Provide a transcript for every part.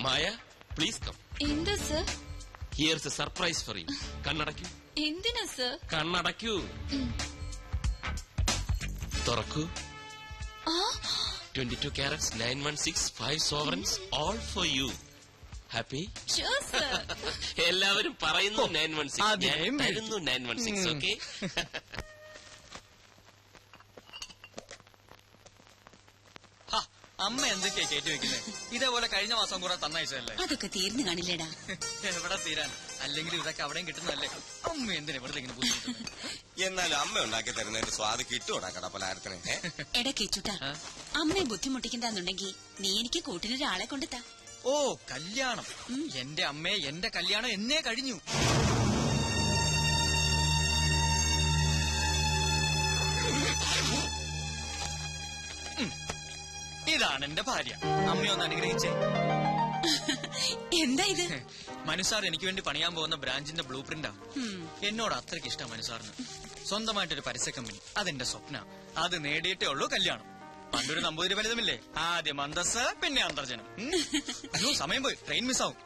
Maya, please come. എന്താ sir? Here's a surprise for you. കണ്ണടയ്ക്കൂ. എന്തിനാ സർ? കണ്ണടയ്ക്കൂ. തുറക്കൂ. 22 carats, 916, 5 sovereigns, all for you. Happy? Sure, sir. എല്ലാവരും പറയുന്നു 916. ഞാൻ തരുന്നു 916, ഓക്കെ? അമ്മ എന്തൊക്കെയാ കയറ്റി വെക്കുന്നത്? ഇതേപോലെ കഴിഞ്ഞ മാസം കൂടെ തന്നയച്ചല്ലേ? അതൊക്കെ തീർന്നു കാണില്ലേടാ. എവിടെ തീരാൻ? അല്ലെങ്കിൽ ഇതൊക്കെ അവിടെയും കിട്ടുന്നതല്ലേ? അമ്മ എന്തിനാ വെറുതെ ഇങ്ങനെ ബുദ്ധിമുട്ടുന്നത്? എന്നാലും അമ്മ ഉണ്ടാക്കി തരുന്നതിന്റെ സ്വാദ് കിട്ടൂടാ കടപ്പലാരത്തിന്. എടക്കേച്ചുട്ടാ, അമ്മയെ ബുദ്ധിമുട്ടിക്കണ്ടെന്നുണ്ടെങ്കിൽ നീ എനിക്ക് കൂട്ടിനൊരാളെ കൊണ്ടുത്താ. ഓ, കല്യാണം. എന്റെ അമ്മയെ എന്റെ കല്യാണം എന്നേ കഴിഞ്ഞു. ഇതാണ് എന്റെ ഭാര്യ. അമ്മയൊന്ന് അനുഗ്രഹിച്ചേ. എന്താ ഇത്? മനുസാർ എനിക്ക് വേണ്ടി പണിയാൻ പോകുന്ന ബ്രാഞ്ചിന്റെ ബ്ലൂ പ്രിന്റാ. എന്നോട് അത്രയ്ക്ക് ഇഷ്ടം മനുസാറിന്. സ്വന്തമായിട്ടൊരു പരസ്യ കമ്പനി, അതെന്റെ സ്വപ്ന. അത് നേടിയിട്ടേ ഉള്ളൂ കല്യാണം. പണ്ടൊരു നമ്പൂതിരി ഫലിതമില്ലേ? ആദ്യം അന്തസ്, പിന്നെ അന്തർജനം. അയ്യോ, സമയം പോയി, ട്രെയിൻ മിസ്സാവും.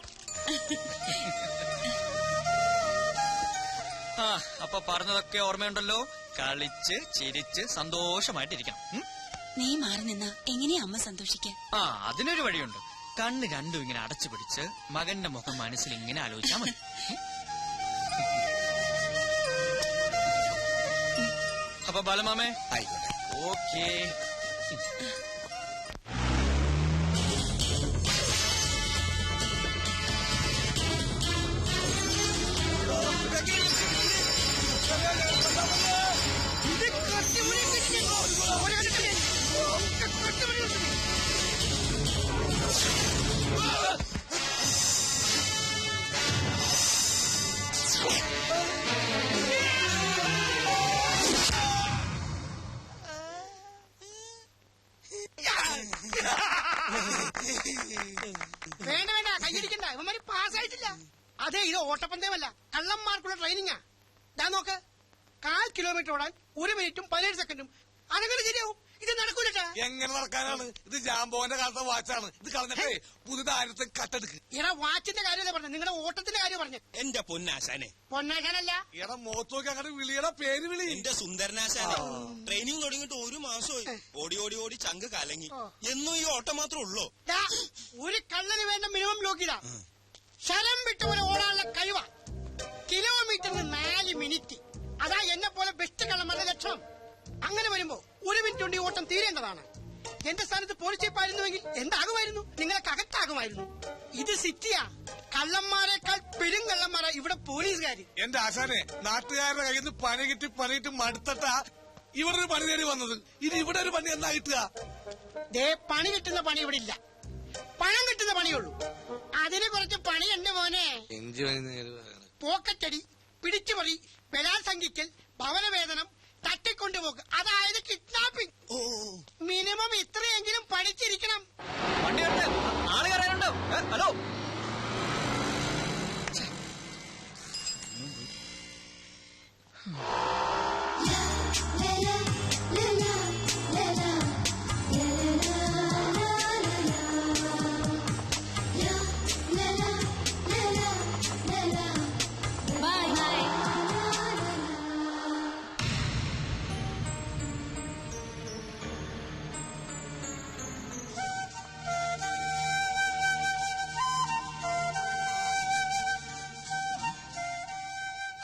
അപ്പൊ പറഞ്ഞതൊക്കെ ഓർമ്മയുണ്ടല്ലോ. കളിച്ച് ചിരിച്ച് സന്തോഷമായിട്ടിരിക്കണം. നീ മാറി നിന്നാ എങ്ങനെയാ അമ്മ സന്തോഷിക്കാൻ? അതിനൊരു വഴിയുണ്ട്. കണ്ണ് രണ്ടും ഇങ്ങനെ അടച്ചു പിടിച്ച് മകന്റെ മുഖം മനസ്സിൽ ഇങ്ങനെ ആലോചിച്ചാ മതി. അപ്പൊ ബാലമാമേ, ഓക്കേ. വേണ്ട വേണ്ട, കൈയടിക്കണ്ട. ഇവന്മാര് പാസ്സായിട്ടില്ല. അതെ, ഇത് ഓട്ടപ്പന്തയമല്ല, കള്ളന്മാർക്കുള്ള ട്രെയിനിങ്ങാ. ഞാൻ നോക്ക്, 1/4 കിലോമീറ്റർ ഓടാൻ 1 മിനിറ്റും 17 സെക്കൻഡും. അതെങ്ങനെ ശരിയാവും? ഇത് നടക്കൂലട്ടാ. എങ്ങനെ നടക്കാനാണ്? ഇത് ജാമ്പോന്റെ കാലത്തെ വാച്ചാണ്. ഇത് കളഞ്ഞിട്ടേ പുതുതാരത്തെ കട്ടെടുക്ക്. ഇടാ, വാച്ചിന്റെ കാര്യമല്ലേ പറഞ്ഞത്, നിങ്ങളുടെ ഓട്ടത്തിന്റെ കാര്യം പറഞ്ഞു. എന്റെ പൊന്നാശാനെ. പൊന്നാശാനല്ല, ഇട മോത്തോക്കി അങ്ങനെ വിളിയുടെ പേര് വിളി. എന്റെ സുന്ദരനാശാനെ. ട്രെയിനിങ് തുടങ്ങിയിട്ട് 1 മാസമായി. ഓടി ഓടി ഓടി ചങ്ക് കലങ്ങി. എന്നും ഈ ഓട്ടം മാത്രം ഉള്ളൂ. ഒരു കള്ളന് വേണ്ട മിനിമം യോഗ്യത ശരം വിട്ട് പോലെ ഓടാനുള്ള കഴിവാ. കിലോമീറ്ററിന് 4 മിനിറ്റ്. അതാ എന്നെ പോലെ ബെസ്റ്റ് കള്ളന്മാരുടെ ലക്ഷണം. അങ്ങനെ വരുമ്പോ 1 മിനിറ്റ് കൊണ്ട് ഈ ഓട്ടം തീരേണ്ടതാണ്. എന്റെ സ്ഥാനത്ത് പോലീസ് ചീപ്പായിരുന്നുവെങ്കിൽ എന്താകുമായിരുന്നു? നിങ്ങളെ കകത്താകുമായിരുന്നു. ഇത് സിറ്റിയാ. കള്ളന്മാരെക്കാൾ പെരുങ്കള്ളന്മാരാ ഇവിടെ പോലീസുകാര്. എന്റെ ആശാനെ, നാട്ടുകാരുടെ കയ്യിൽ നിന്ന് പണി കിട്ടി മടുത്തട്ടാ ഇവിടെ ഒരു പണി തേടി വന്നത്. ഇനി ഇവിടെ ഒരു പണി എന്നാ കിട്ടുക? പണി കിട്ടുന്ന പണി ഇവിടെ ഇല്ല, പണം കിട്ടുന്ന പണിയുള്ളൂ. അതിന് കുറച്ച് പണി എന്റെ മോനെ. പോക്കറ്റടി, പിടിച്ചുപറി, ബലാത്സംഗിക്കൽ, ഭവനവേതനം, തട്ടിക്കൊണ്ടുപോക്ക്, അതായത് കിഡ്നാപ്പിംഗ്. മിനിമം ഇത്രയെങ്കിലും പഠിച്ചിരിക്കണം. വണ്ടി ആള് കയറാനുണ്ടോ? Hello,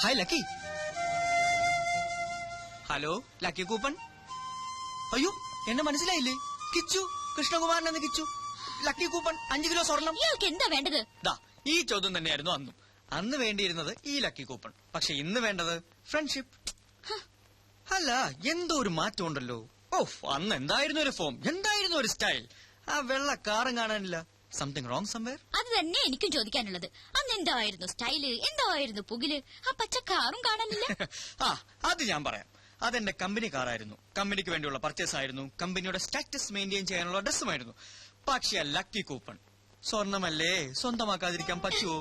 hi Lucky. Hello, lucky coupon. അയ്യോ, എന്നെ മനസ്സിലായില്ലേ? കിച്ചു, കൃഷ്ണകുമാരൻ എന്ന് കിച്ചു. ലക്കി കൂപ്പൺ, 5 കിലോ സ്വർണം. എന്താ വേണ്ടത്? ഈ ചോദ്യം തന്നെയായിരുന്നു അന്നും. അന്ന് വേണ്ടിയിരുന്നത് ഈ ലക്കി കൂപ്പൺ. പക്ഷെ ഇന്ന് വേണ്ടത് ഫ്രണ്ട്ഷിപ്പ്. അല്ല, എന്തോ ഒരു മാറ്റം ഉണ്ടല്ലോ. അന്ന് എന്തായിരുന്നു ഒരു ഫോം, എന്തായിരുന്നു ഒരു സ്റ്റൈൽ. ആ വെള്ള കാറും കാണാനില്ല. Something wrong somewhere. അത് തന്നെ എനിക്കും ചോദിക്കാനുള്ളത്. അന്ന് എന്തായിരുന്നു സ്റ്റൈല്, എന്തായിരുന്നു പുകില്, ആ പച്ച കാറും കാണാനില്ല. അത് ഞാൻ പറയാം. അതെന്റെ കമ്പനി കാറായിരുന്നു. കമ്പനിക്ക് വേണ്ടിയുള്ള പർച്ചേസ് ആയിരുന്നു. കമ്പനിയുടെ സ്റ്റാറ്റസ് മെയിൻറ്റെയിൻ ചെയ്യാനുള്ള ഡ്രസ്സുമായിരുന്നു. പക്ഷെ ലക്കി കൂപ്പൺ സ്വർണമല്ലേ, സ്വന്തമാക്കാതിരിക്കാൻ പറ്റുമോ?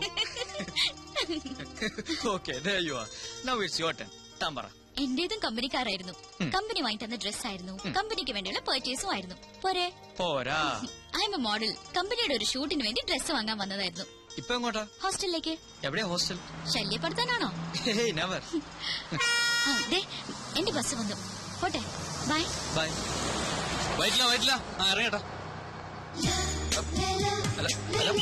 Okay, there you are. Now it's your turn. താൻ പറ, എന്റേതും കമ്പനിക്കാരായിരുന്നു. കമ്പനി വാങ്ങി തന്ന ഡ്രസ്സായിരുന്നു, കമ്പനിക്ക് വേണ്ടിയുള്ള പർച്ചേസും ആയിരുന്നു. പോരെ? പോരാ. I M A model. കമ്പനിയുടെ ഒരു ഷൂട്ടിന് വേണ്ടി ഡ്രസ്സ് വാങ്ങാൻ വന്നതായിരുന്നു. ഇപ്പൊ എങ്ങോട്ടാ? ഹോസ്റ്റലിലേക്ക്. എവിടെയാ ഹോസ്റ്റൽ? ശല്യപ്പെടുത്താനാണോ? നെവർ. എന്റെ ബസ് വന്നു. പോട്ടെ. Bye bye. വൈറ്റില്ല ഇറങ്ങട്ടാ. Hello hello.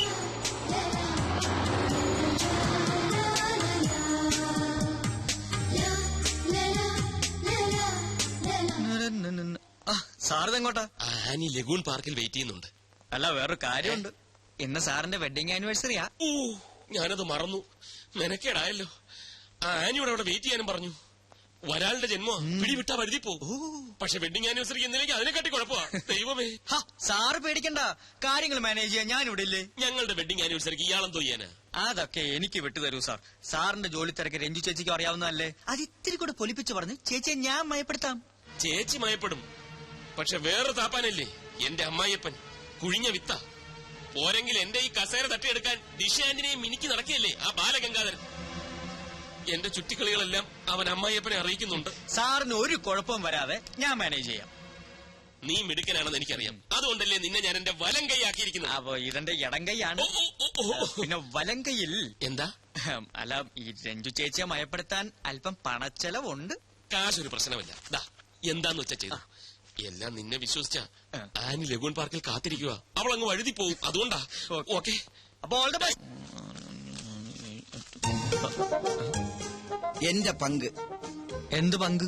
സാറിതെങ്ങോട്ടാ? ആനി ലഗൂൺ പാർക്കിൽ വെയിറ്റ് ചെയ്യുന്നുണ്ട്. അല്ല, വേറൊരു കാര്യമുണ്ട്. ഇന്ന് സാറിന്റെ വെഡിങ് ആനിവേഴ്സറിയാ. ഓ, ഞാനത് മറന്നു. മെനക്കേടായല്ലോ. ആനിയോട് അവിടെ വെയിറ്റ് ചെയ്യാനും പറഞ്ഞു. ഒരാളുടെ ജന്മോ പിടിവിട്ടാ വഴുതി പോകും. പക്ഷെ വെഡിങ് ആനിവേഴ്സറി എന്നിലേക്ക് അതിനെക്കാട്ടി കുഴപ്പമാ. ദൈവമേ. സാറ് പേടിക്കണ്ട, കാര്യങ്ങൾ മാനേജ് ചെയ്യാൻ ഞാൻ ഇവിടെ ഇല്ലേ? ഞങ്ങളുടെ വെഡിങ് ആനിവേഴ്സറിക്ക് ഇയാളെന്തോ ചെയ്യാനാ? അതൊക്കെ എനിക്ക് വിട്ടുതരൂ സാർ. സാറിന്റെ ജോലി തിരക്ക് രഞ്ജു ചേച്ചിക്ക് അറിയാവുന്നതല്ലേ? അത് ഇത്തിരി കൂടെ പൊലിപ്പിച്ച് പറഞ്ഞ് ചേച്ചിയെ ഞാൻ മയപ്പെടുത്താം. ചേച്ചി മയപ്പെടും. പക്ഷെ വേറെ താപ്പാനല്ലേ എന്റെ അമ്മായിയപ്പൻ. കുഴിഞ്ഞ വിത്ത. പോരെങ്കിൽ എന്റെ ഈ കസേര തട്ടിയെടുക്കാൻ ദിശാന്റിനെയും മിനിക്ക് നടക്കുകയല്ലേ ആ ബാലഗംഗാധരൻ. എന്റെ ചുറ്റിക്കളികളെല്ലാം അവൻ അമ്മായിയപ്പനെ അറിയിക്കുന്നുണ്ട്. സാറിന് ഒരു കുഴപ്പവും വരാതെ ഞാൻ മാനേജ് ചെയ്യാം. നീ മിടുക്കനാണെന്ന് എനിക്കറിയാം. അതുകൊണ്ടല്ലേ നിന്നെ ഞാൻ എന്റെ വലം കൈയാക്കിയിരിക്കുന്നത്. അപ്പൊ ഇതെന്റെ ഇടം കൈയാണ്. പിന്നെ വലം കൈയിൽ എന്താ? അല്ല, ഈ രഞ്ജു ചേച്ചിയെ മയപ്പെടുത്താൻ അല്പം പണച്ചെലവുണ്ട്. കാശൊരു പ്രശ്നമല്ല. ദാ എന്താന്ന് വെച്ചാ ചെയ്തു. എല്ലാം നിന്നെ വിശ്വസിച്ച ആനി ലഗൂൺ പാർക്കിൽ കാത്തിരിക്കുക. അവൾ അങ്ങ് വഴുതി പോവും. അതുകൊണ്ടാ. ഓക്കെ, അപ്പൊ ഓൾ ദ ബെസ്റ്റ്. എന്റെ പങ്ക്. എന്ത് പങ്ക്?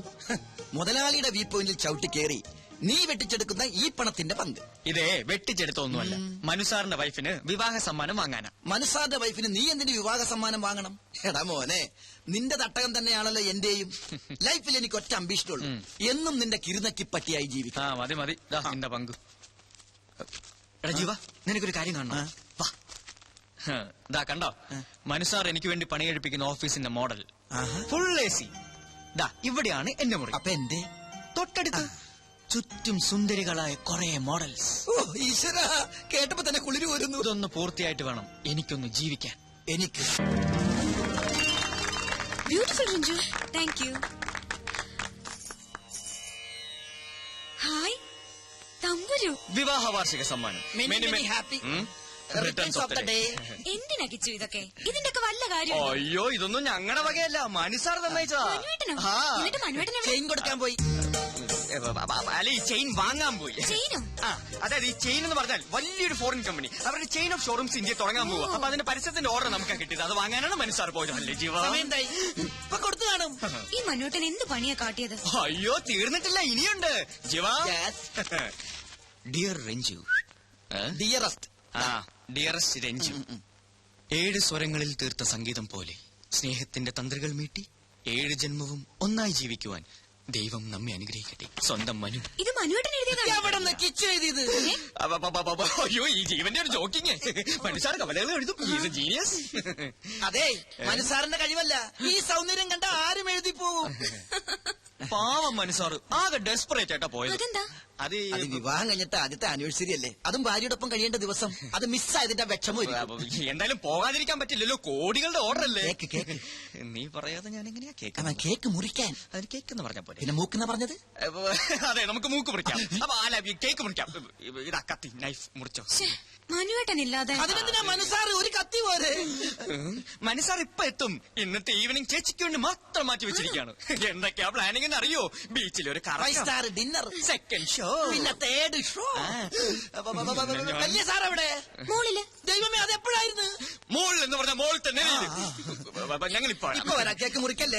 മുതലാളിയുടെ വ്യൂ പോയിന്റിൽ ചവിട്ടി കയറി നീ വെട്ടിച്ചെടുക്കുന്ന ഈ പണത്തിന്റെ പങ്ക്. ഇതേ വെട്ടിച്ചെടുത്തൊന്നുമല്ല, മനുസാറിന്റെ വൈഫിന് വിവാഹ സമ്മാനം വാങ്ങാനാ. മനുസാറിന്റെ വൈഫിന് നീ എന്തിന് വിവാഹ സമ്മാനം വാങ്ങണം? എടാ മോനെ, നിന്റെ തട്ടകം തന്നെയാണല്ലോ എന്റെയും. ലൈഫിൽ എനിക്ക് ഒറ്റ അംബീഷനുള്ളൂ, എന്നും നിന്റെ കിരുനക്കി പറ്റിയായി ജീവിക്കാം. മതി നിന്റെ പങ്ക്. എടാ ജീവ, നിനക്കൊരു കാര്യം കാണണം. വാ. ദാ കണ്ടോ, മനുസാർ എനിക്ക് വേണ്ടി പണിയെടുപ്പിക്കുന്ന ഓഫീസിന്റെ മോഡൽ. Full AC. ദാ ഇവിടെയാണ് എന്റെ മുറി. അപ്പൊ എന്റെ തൊട്ടടുത്ത് ചുറ്റും സുന്ദരികളായ കുറെ മോഡൽസ്. ഓ ഈശ്വര, കേട്ടപ്പോ തന്നെ കുളിര് വരുന്നു. ഇതൊന്ന് പൂർത്തിയായിട്ട് വേണം എനിക്കൊന്ന് ജീവിക്കാൻ. എനിക്ക് beautiful Ranju. Thank you. Hi Thamburu. വിവാഹ വാർഷിക സമ്മാനം. Happy returns of the day. എന്തിനാ കിച്ചു ഇതൊക്കെ? ഇതിന്റെയൊക്കെ വല്ല കാര്യം? അയ്യോ, ഇതൊന്നും ഞങ്ങളുടെ വകയല്ല, മനുസാർ തന്നയച്ചാ. എന്നിട്ട് മനുവേട്ടൻ ചെയിൻ കൊടുക്കാൻ പോയി. അല്ല, ഈ ചെയിൻ വാങ്ങാൻ പോയി. ചെയിനോ? അതായത് ഈ ചെയിൻ എന്ന് പറഞ്ഞാൽ വലിയൊരു ഫോറിൻ കമ്പനി അവരുടെ ചെയിൻ ഓഫ് ഷോറൂംസ് ഇന്ത്യ തുടങ്ങാൻ പോവുക. അപ്പൊ അതിന്റെ പരസ്യത്തിന്റെ ഓർഡർ നമുക്ക് കിട്ടിയത്. അത് വാങ്ങാനാണ് മനുസാർ പോയത്. അല്ലേ ജീവ? ഇപ്പൊ കൊടുത്തു കാണും. ഈ മനുവേട്ടൻ എന്ത് പണിയാ കാട്ടിയത്? അയ്യോ, തീർന്നിട്ടില്ല, ഇനിയുണ്ട് ജീവ. Dear Ranju. Dearest. Dearest Ranju. 7 സ്വരങ്ങളിൽ തീർത്ത സംഗീതം പോലെ സ്നേഹത്തിന്റെ തന്ത്രികൾ മീട്ടി 7 ജന്മവും ഒന്നായി ജീവിക്കുവാൻ ദൈവം നമ്മെ അനുഗ്രഹിക്കട്ടെ. സ്വന്തം മനു. ഇത് മനുവേട്ടൻ എഴുതിയതാണ്. കിച്ചു എഴുതിയത്. അയ്യോ, ഈ ജീവന്റെ ഒരു ജോക്കിങ്. മനുസാർ കവലകൾ എഴുതും. ജീനിയസ്. അതെ, മനുസാറിന്റെ കഴിവല്ല, ഈ സൗന്ദര്യം കണ്ട ആരും എഴുതി പോവും. പാവം മനുസാർ ആകെ ഡെസ്പറേറ്റ് ആയിട്ടാ പോയത്. അതെന്താ? അത് വിവാഹം കഴിഞ്ഞിട്ട് ആദ്യത്തെ ആനിവേഴ്സറി അല്ലേ, അതും ഭാര്യയോടൊപ്പം കഴിയേണ്ട ദിവസം. അത് മിസ്സായതിന്റെ വിഷമം. എന്തായാലും പോകാതിരിക്കാൻ പറ്റില്ലല്ലോ, കോടികളുടെ ഓർഡർ അല്ലേ. കേക്ക് നീ പറയാതെ ഞാൻ എങ്ങനെയാ കേക്ക്? കേക്ക് മുറിക്കാൻ. അതിന് കേക്ക് എന്ന് പറഞ്ഞ പോലെ. പിന്നെ മൂക്കെന്നാ പറഞ്ഞത്? അതെ, നമുക്ക് മൂക്ക് മുറിക്കാം. അപ്പൊ കേക്ക് മുറിക്കാം. ഇതാ കത്തി, നൈഫ് മുറിച്ചോ. മനുവേട്ടൻ ഇല്ലാതെ അതിനെന്തിനാ മനുസാർ ഒരു കത്തി പോരെ? മനുസാർ ഇപ്പൊ എത്തും. ഇന്നത്തെ ഈവനിങ് ചേച്ചിക്ക് വേണ്ടി മാത്രം മാറ്റി വെച്ചിരിക്കുകയാണ്. എന്തൊക്കെയാ പ്ലാനിങ് എന്ന് അറിയോ? ബീച്ചിൽ ഒരു 5 സ്റ്റാർ ഡിന്നർ, സെക്കൻഡ് ഷോ, പിന്നെ 3rd ഷോ. വലിയ സാർ എവിടെ? മോളില്. ദൈവമേ, അതെപ്പോഴായിരുന്നു? മോൾ എന്ന് പറഞ്ഞ മോൾ തന്നെ. ഞങ്ങൾ ഇപ്പൊ വരാം. കേക്ക് മുറിക്കല്ലേ?